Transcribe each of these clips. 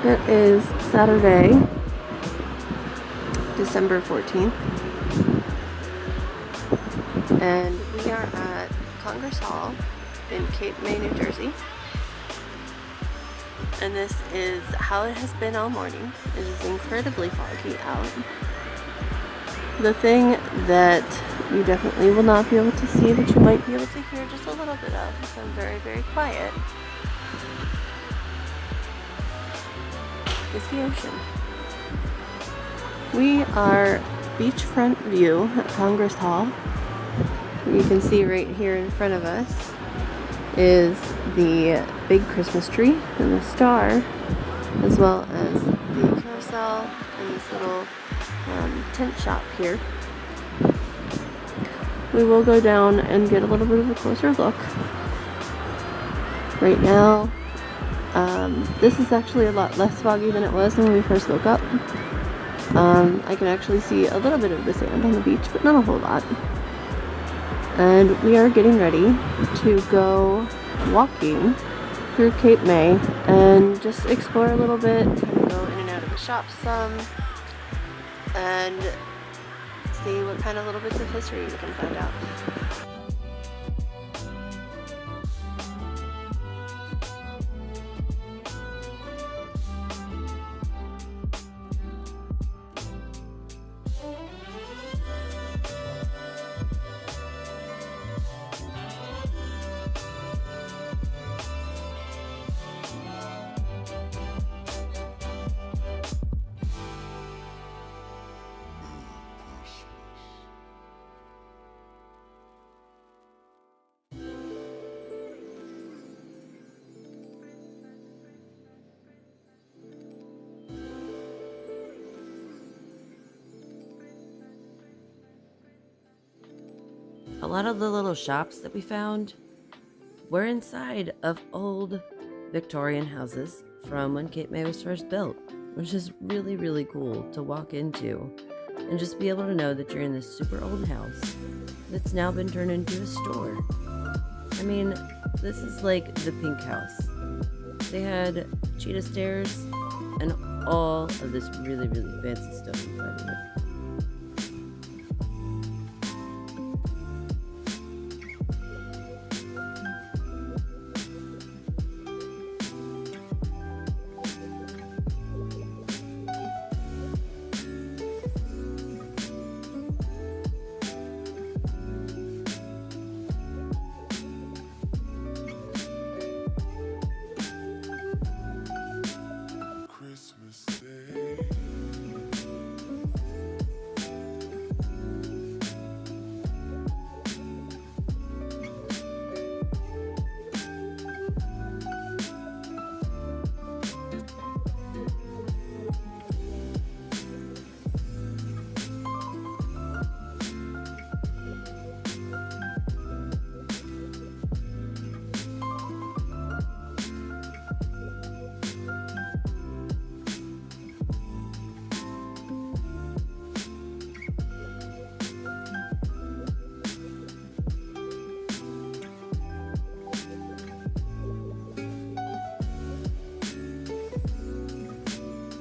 It is Saturday, December 14th, and we are at Congress Hall in Cape May, New Jersey. And this is how it has been all morning. It is incredibly foggy out. The thing that you definitely will not be able to see, but you might be able to hear just a little bit of, because I'm very, very quiet, is the ocean. We are beachfront view at Congress Hall. You can see right here in front of us is the big Christmas tree and the star, as well as the carousel and this little tent shop here. We will go down and get a little bit of a closer look. Right now, this is actually a lot less foggy than it was when we first woke up. I can actually see a little bit of the sand on the beach, but not a whole lot. And we are getting ready to go walking through Cape May and just explore a little bit, kind of go in and out of the shops some, and see what kind of little bits of history we can find out. A lot of the little shops that we found were inside of old Victorian houses from when Cape May was first built, which is really, really cool to walk into and just be able to know that you're in this super old house that's now been turned into a store. I mean, this is like the Pink House. They had cheetah stairs and all of this really, really fancy stuff inside of it.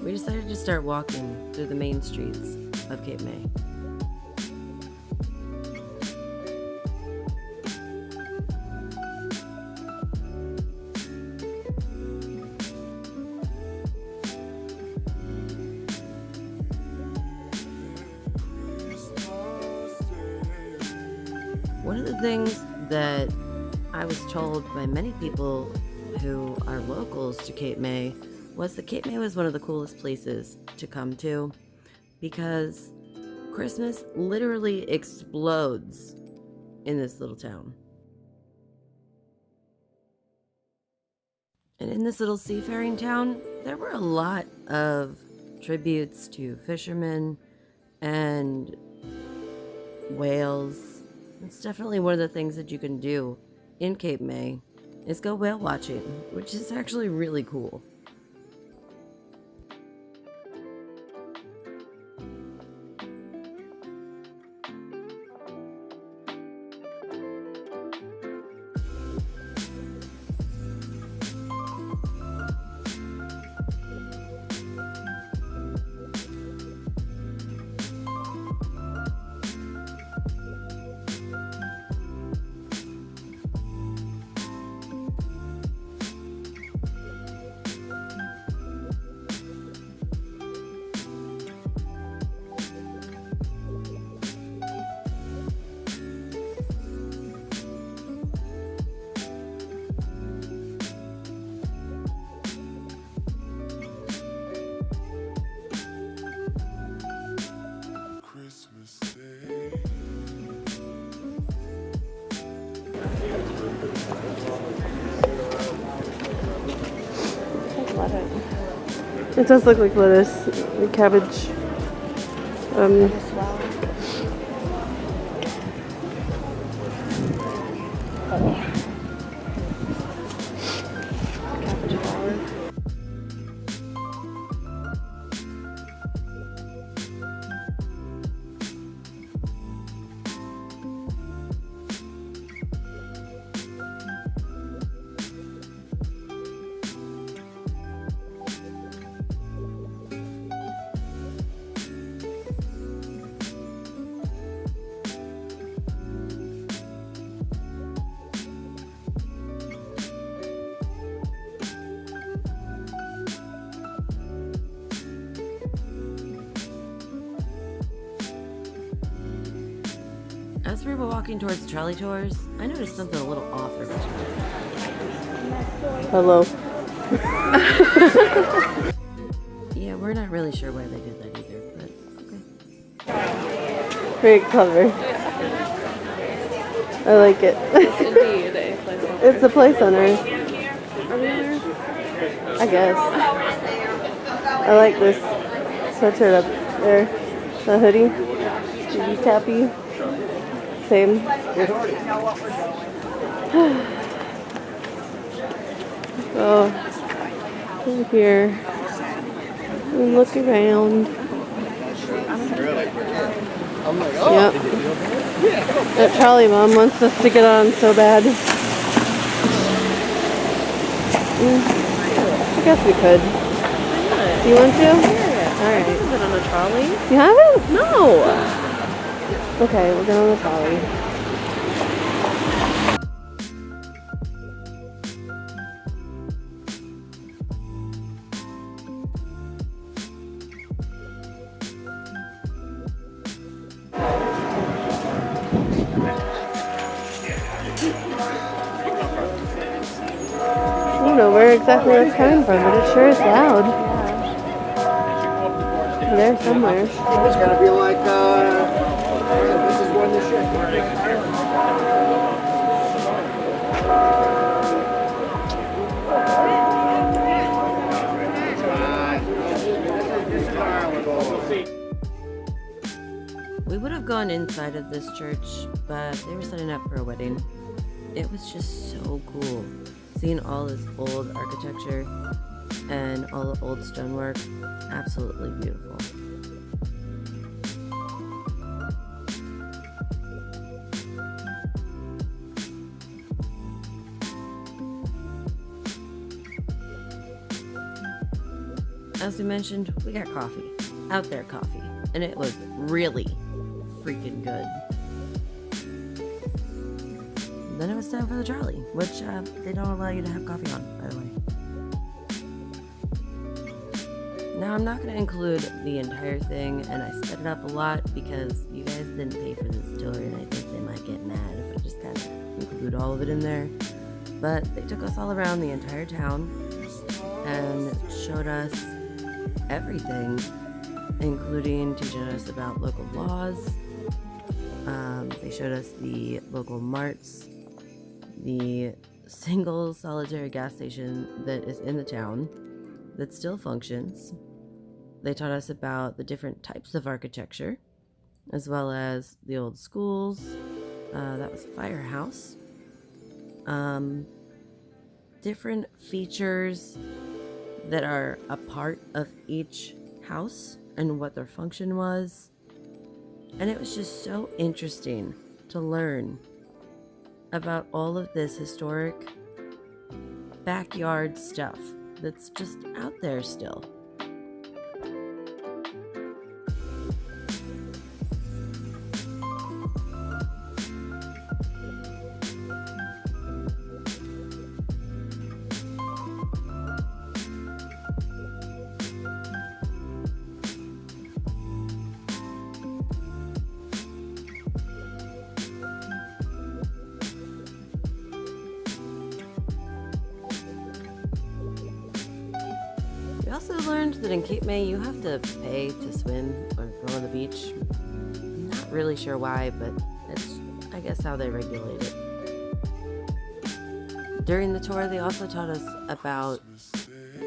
We decided to start walking through the main streets of Cape May. One of the things that I was told by many people who are locals to Cape May was that Cape May was one of the coolest places to come to because Christmas literally explodes in this little town. And in this little seafaring town, there were a lot of tributes to fishermen and whales. It's definitely one of the things that you can do in Cape May is go whale watching, which is actually really cool. It does look like lettuce, cabbage. Cabbage flower. As we were walking towards the trolley tours, I noticed something a little off every time. Hello. Yeah, we're not really sure why they did that either, but okay. Very clever. I like it. Indeed, it's a place on Earth. Are we on Earth? I guess. I like this sweatshirt up there. The hoodie. The tappy. Same. So, over here, and look around. Yep. That trolley mom wants us to get on so bad. I guess we could. You want to? Alright. Is it on a trolley? You haven't? No. Okay, we'll get on the trolley. I don't know where exactly it's coming from, but it sure is loud. There somewhere. It's gonna be like, this is one the shit. We would have gone inside of this church, but they were setting up for a wedding. It was just so cool. Seeing all this old architecture and all the old stonework, absolutely beautiful. As we mentioned, we got coffee, out there coffee, and it was really freaking good. Then it was time for the trolley, which they don't allow you to have coffee on, by the way. Now, I'm not going to include the entire thing, and I sped it up a lot because you guys didn't pay for this tour, and I think they might get mad if I just kind of include all of it in there. But they took us all around the entire town and showed us everything, including teaching us about local laws. They showed us the local marts, the single solitary gas station that is in the town that still functions. They taught us about the different types of architecture, as well as the old schools. That was a firehouse. Different features that are a part of each house and what their function was. And it was just so interesting to learn about all of this historic backyard stuff that's just out there still. We also learned that in Cape May you have to pay to swim or go on the beach. Not really sure why, but it's, I guess, how they regulate it. During the tour, they also taught us about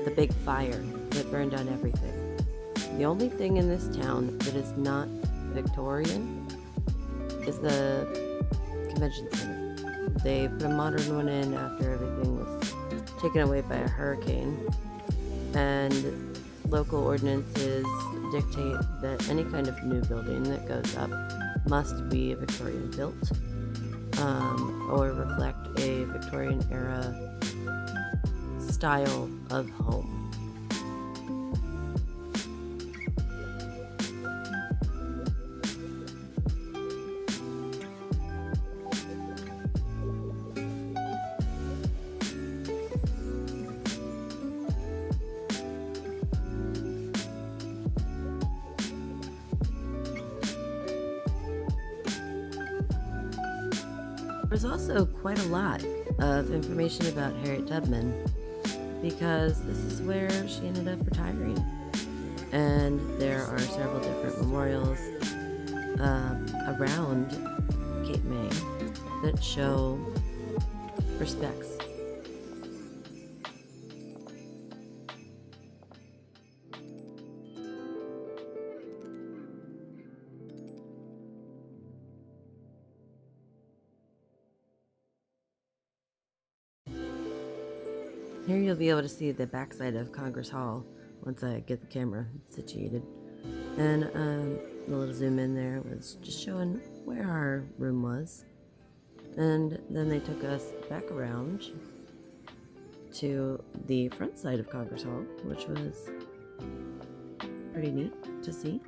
the big fire that burned down everything. The only thing in this town that is not Victorian is the convention center. They put a modern one in after everything was taken away by a hurricane, and local ordinances dictate that any kind of new building that goes up must be Victorian built, or reflect a Victorian era style of home. There's also quite a lot of information about Harriet Tubman, because this is where she ended up retiring. And there are several different memorials around Cape May that show respects. Here you'll be able to see the backside of Congress Hall once I get the camera situated. And the little zoom in there was just showing where our room was. And then they took us back around to the front side of Congress Hall, which was pretty neat to see.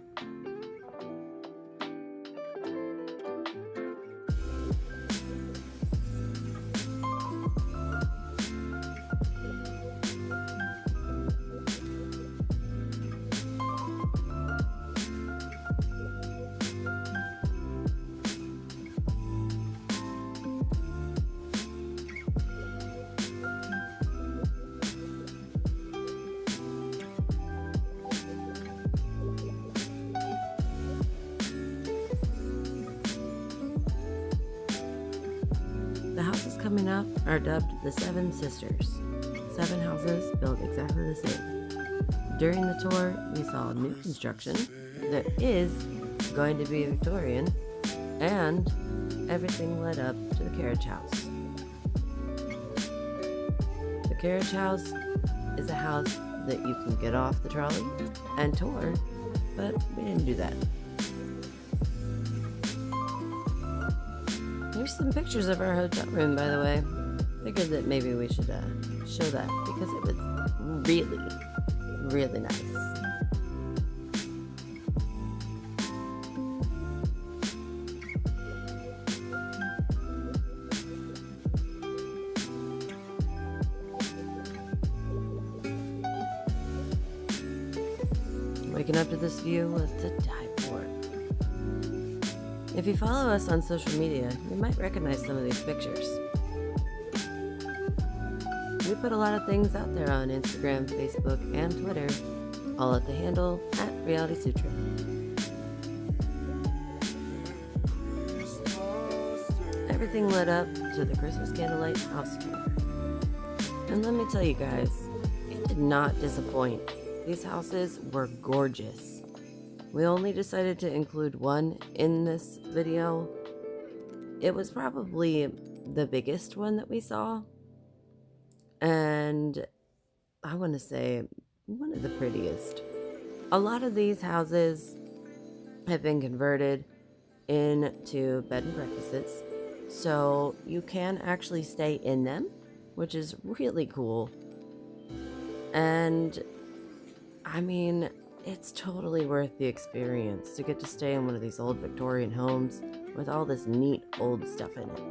The houses coming up are dubbed the Seven Sisters. 7 houses built exactly the same. During the tour, we saw new construction that is going to be Victorian, and everything led up to the carriage house. The carriage house is a house that you can get off the trolley and tour, but we didn't do that. Here's some pictures of our hotel room, by the way. Figured that maybe we should show that because it was really, really nice. Waking up to this view was to die for. If you follow us on social media, you might recognize some of these pictures. We put a lot of things out there on Instagram, Facebook, and Twitter, all at the handle @RealitySutra. Everything led up to the Christmas Candlelight House Tour. And let me tell you guys, it did not disappoint. These houses were gorgeous. We only decided to include one in this video. It was probably the biggest one that we saw, and I want to say one of the prettiest. A lot of these houses have been converted into bed and breakfasts, so you can actually stay in them, which is really cool. And I mean, it's totally worth the experience to get to stay in one of these old Victorian homes with all this neat old stuff in it.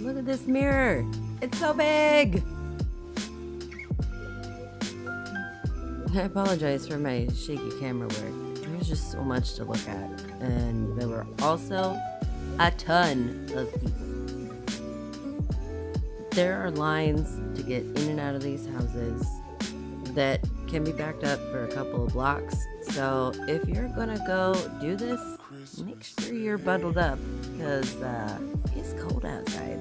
Look at this mirror! It's so big! I apologize for my shaky camera work. There's There's just so much to look at. And there were also a ton of people. There are lines to get in and out of these houses that can be backed up for a couple of blocks. So if you're gonna go do this, make sure you're bundled up because it's cold outside.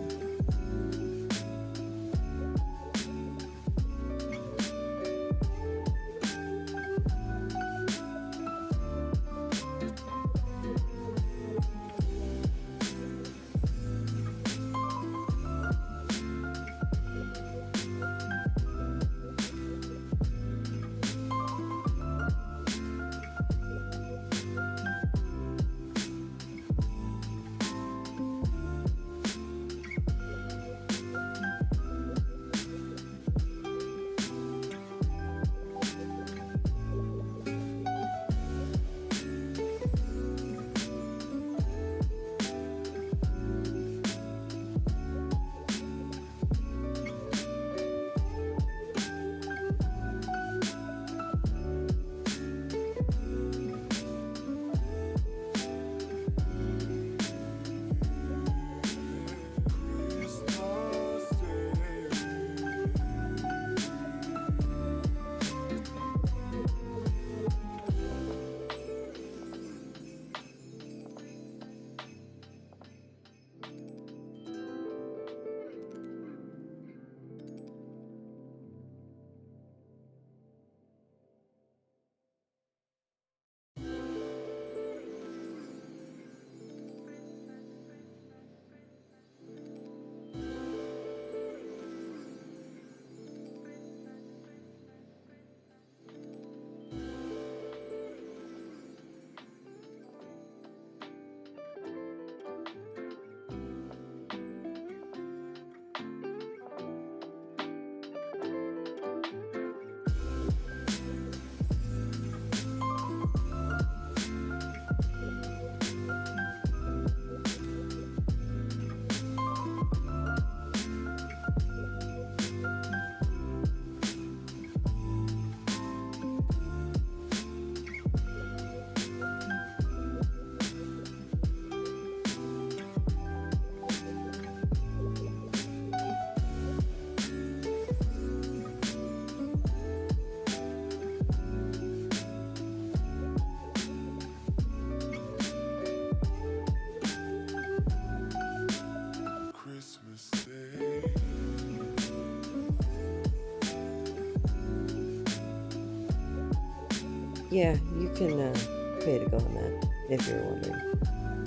Yeah, you can pay to go on that, if you're wondering.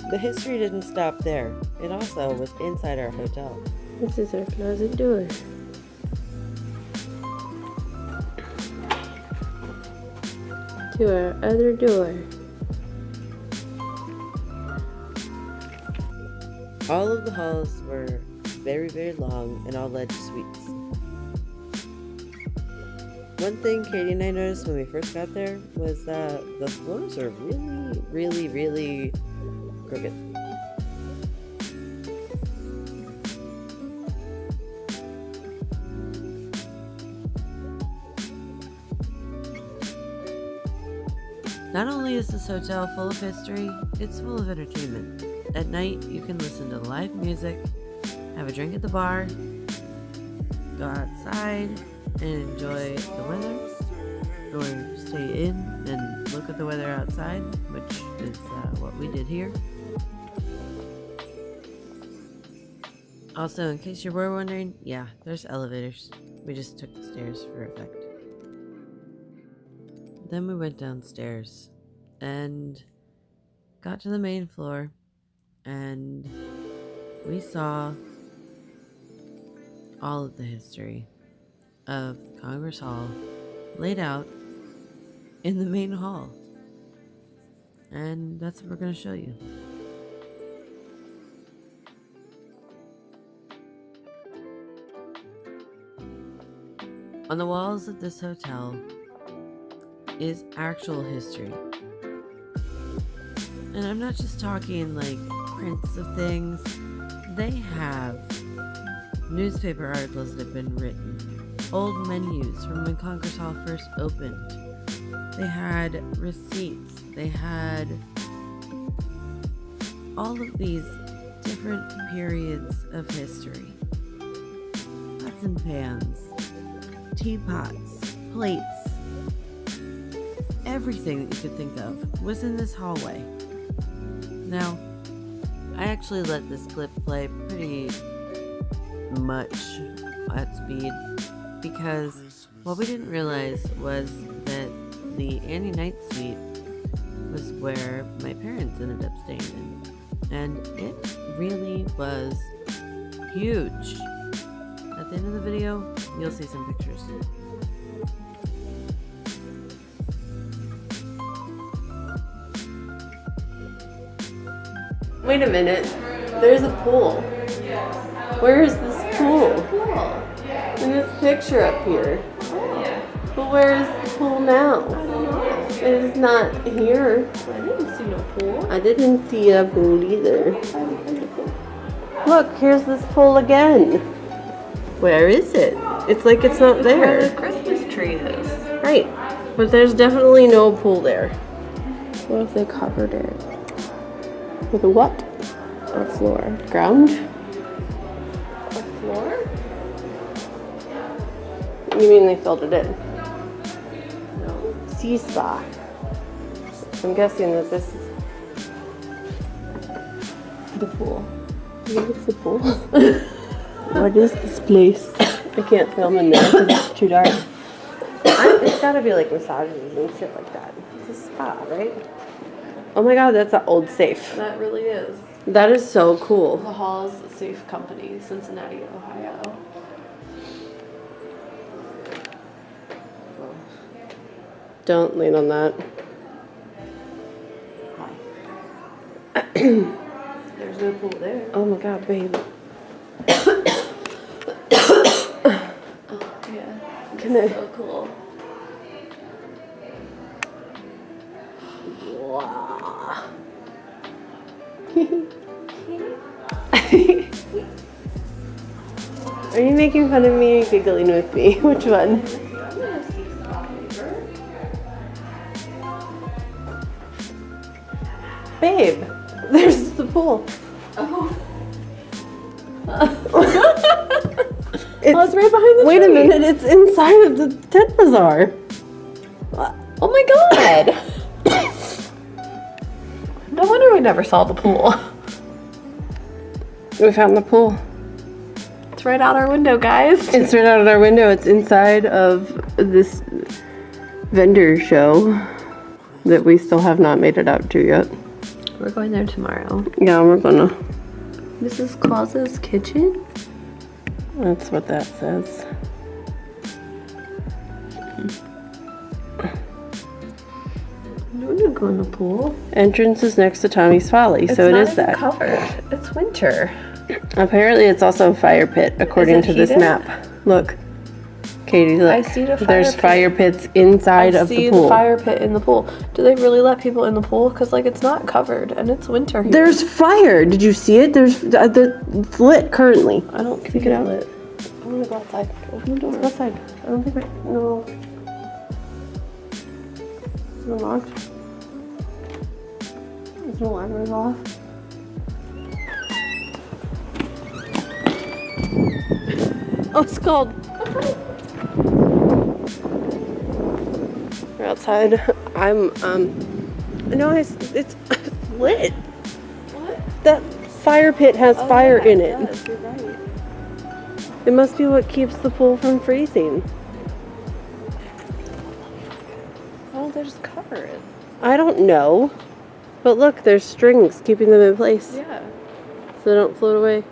The history didn't stop there. It also was inside our hotel. This is our closet door. To our other door. All of the halls were very, very long and all led to suites. One thing Katie and I noticed when we first got there was that the floors are really, really, really crooked. Not only is this hotel full of history, it's full of entertainment. At night, you can listen to live music, have a drink at the bar, go outside, and enjoy the weather, or stay in and look at the weather outside, which is what we did here. Also, in case you were wondering, yeah, there's elevators. We just took the stairs for effect. Then we went downstairs and got to the main floor, and we saw all of the history of Congress Hall laid out in the main hall. And that's what we're going to show you. On the walls of this hotel is actual history. And I'm not just talking like prints of things. They have newspaper articles that have been written, old menus from when Congress Hall first opened. They had receipts. they had all of these different periods of history. Pots and pans, teapots, plates, everything that you could think of was in this hallway. Now, I actually let this clip play pretty much at speed because what we didn't realize was that the Annie Knight Suite was where my parents ended up staying in, and it really was huge. At the end of the video, you'll see some pictures. Wait a minute. There's a pool. Where is this pool? In this picture up here. But where is the pool now? It is not here. I didn't see no pool. I didn't see a pool either. Look, here's this pool again. Where is it? It's like it's not Where there. the Christmas tree is. Right. But there's definitely no pool there. What if they covered it? With a what? A floor. Ground? A floor? You mean they filled it in? No. Sea spa. I'm guessing that this is The pool. I think it's the pool. What is this place? I can't film in there because it's too dark. It's gotta be like massages and shit like that. It's a spa, right? Oh my god, that's an old safe. That really is. That is so cool. The Halls Safe Company, Cincinnati, Ohio. Don't lean on that. There's no pool there. Oh my god, babe. Yeah. Can I? So cool. Wow. Are you making fun of me or giggling with me? Which one? Babe, there's the pool. Oh. It's right behind the Wait a tree. minute, it's inside of the tent bazaar. Oh my god! No wonder we never saw the pool. We found the pool. It's right out our window, guys. It's right out of our window. It's inside of this vendor show that we still have not made it out to yet. We're going there tomorrow. Yeah, we're gonna. Mrs. Claus's kitchen? That's what that says. No, we're gonna go in the pool. Entrance is next to Tommy's Folly, so it is that. Covered. It's winter. Apparently, it's also a fire pit, according it to this heated? map. Look, Katie, look. I see the fire There's pit. fire pits inside of the pool. the fire pit in the pool. Do they really let people in the pool? Because like it's not covered and it's winter here. There's fire. Did you see it? It's lit currently. I don't Take think it it out. lit. I'm gonna go outside. Open the door. Go outside. I don't think no. Is it locked? Is the alarm off? Oh, it's cold. We're outside. I'm no, it's lit. What? That fire pit has fire in it. Yes, you're right. It must be what keeps the pool from freezing. Why don't they just cover it? I don't know. But look, there's strings keeping them in place Yeah. so they don't float away.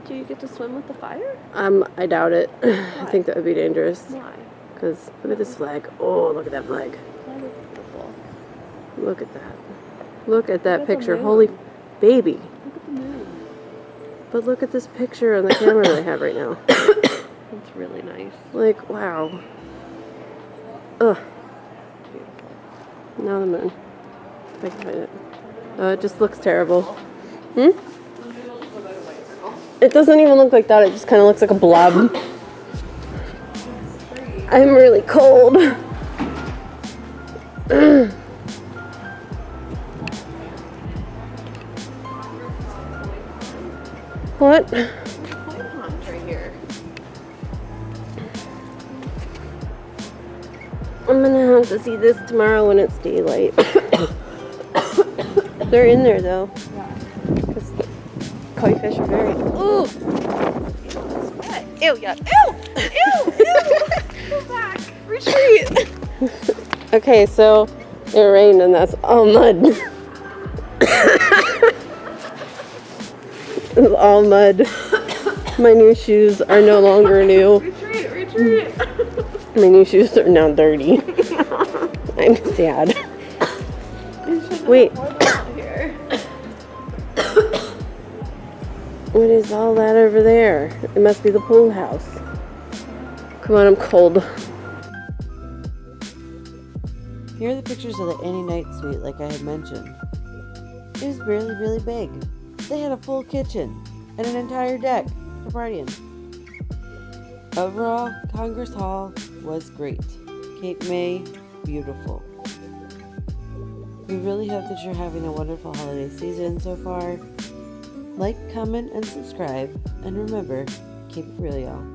Do you get to swim with the fire? I doubt it. I think that would be dangerous. Why? Because look at this flag. Oh, look at that flag. That is beautiful. Look at that. Look at that at the picture. moon. Holy baby. Look at the moon. But look at this picture on the camera they have right now. That's really nice. Like, wow. Ugh. Beautiful. Now the moon. If I can find it. Oh, it just looks terrible. Hmm? It doesn't even look like that. It just kind of looks like a blob. I'm really cold. What? Koi ponds right here. I'm gonna have to see this tomorrow when it's daylight. They're in there though. Yeah. Because koi fish are very. Ooh! Ew, yeah. Ew! Ew! Ew! Go back! Retreat! Okay, so it rained and that's all mud. It's all mud. My new shoes are no longer new. Retreat! My new shoes are now dirty. I'm sad. Wait. Here. What is all that over there? It must be the pool house. Come on, I'm cold. Here are the pictures of the Annie Night Suite, like I had mentioned. It was really, really big. They had a full kitchen and an entire deck for partying. Overall, Congress Hall was great. Cape May, beautiful. We really hope that you're having a wonderful holiday season so far. Like, comment, and subscribe. And remember, keep it real, y'all.